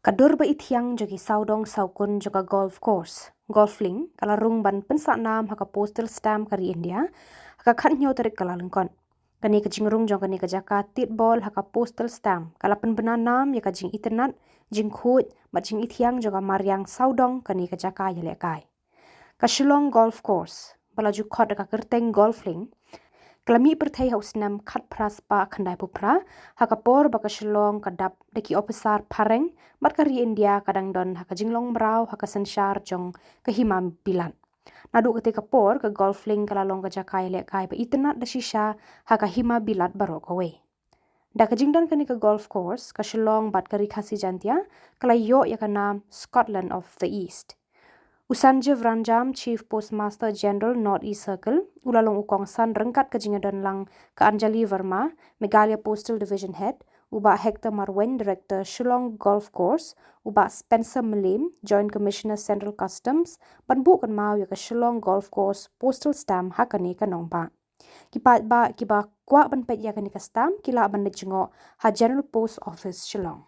Dur baithiang jogi sawdong sawkun juga golf course. Golfling kala Rung ban pynsahnam haka Postal Stamp kari India haka khatnyo tarik Kyllalyngkot. Kani ka jingrung jong kani ka jaka ball haka Postal Stamp kala pynbna nam ya ka jingitynnat, jingkhuid, jingithiang juga mariang sawdong kani ka jaka ialehkai. Ka Shillong Golf Course balaju khot ka kyrteng golfling Kalami pyrthei snem khat pras pa khandai pupra hakapor baka Shillong kadap deki Ophisar Phareng mat kari India kadang don haka jinglongmraw haka synshar jong ke Hima Bilat. Naduh ketika por ke golfling kalalong ka jaka ialehkai baitynnat da shisha haka Hima Bilat baroh kawe. Da ka jingdan kani ka golf course ka Shillong bat ka Ri Khasi Jaintia kalayo ya ka nam Scotland of the East. Usanjev Ranjam Chief Postmaster General North East Circle, ulalong ukong san rengkat ke jingadon lang ke Anjali Verma, Meghalaya Postal Division Head, uba Hector Marwen Director Shillong Golf Course, uba Spencer Malim Joint Commissioner Central Customs, banbu kan mau ya ke Shillong Golf Course Postal Stamp hakani ka nongpa. Kiba kwa ban pet ya kani ka stamp kila ban jingo ha General Post Office Shillong.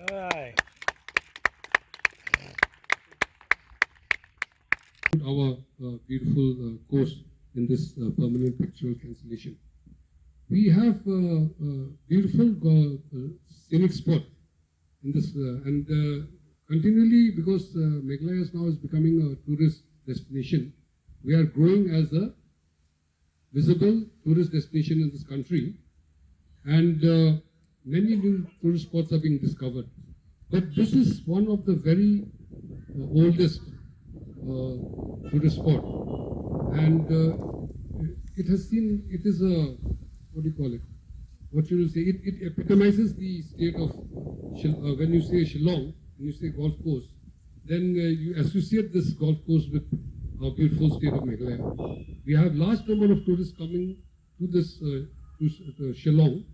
Aye. Our beautiful course in this permanent pictorial cancellation. We have beautiful scenic spot in this and continually, because Meghalaya now is becoming a tourist destination, we are growing as a visible tourist destination in this country, and many new tourist spots are being discovered. But this is one of the very oldest tourist spot, and it is a, what do you call it? What should you say? It epitomizes the state of when you say Shillong, when you say golf course, then you associate this golf course with our beautiful state of Meghalaya. We have large number of tourists coming to this to Shillong,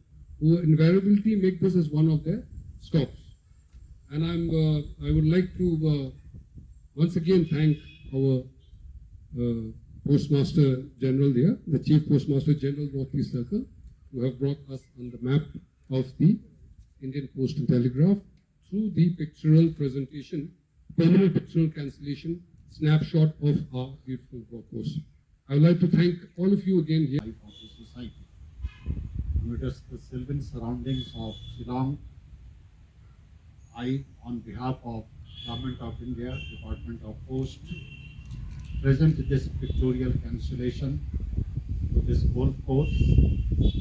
who invariably make this as one of their stops. And I would like to once again thank our Postmaster General there, the Chief Postmaster General North East Circle, who have brought us on the map of the Indian Post and Telegraph through the pictorial presentation, permanent pictorial cancellation snapshot of our beautiful golf course. I would like to thank all of you again here. Life of the society. Notice the sylvan surroundings of Shillong. I, on behalf of Government of India, Department of Post, present this pictorial cancellation to this golf course.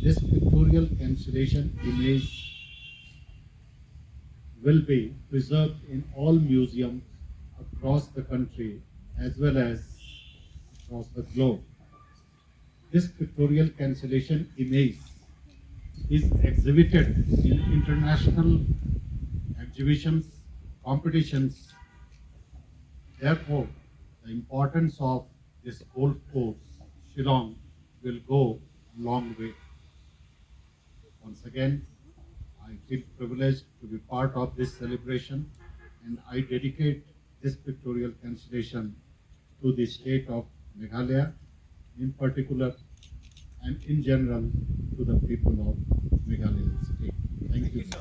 This pictorial cancellation image will be preserved in all museums across the country as well as across the globe. This pictorial cancellation image is exhibited in international exhibitions, competitions. Therefore, the importance of this golf course, Shillong, will go a long way. Once again, I feel privileged to be part of this celebration, and I dedicate this pictorial cancellation to the state of Meghalaya in particular, and in general to the people of Meghalaya state. Thank you, sir.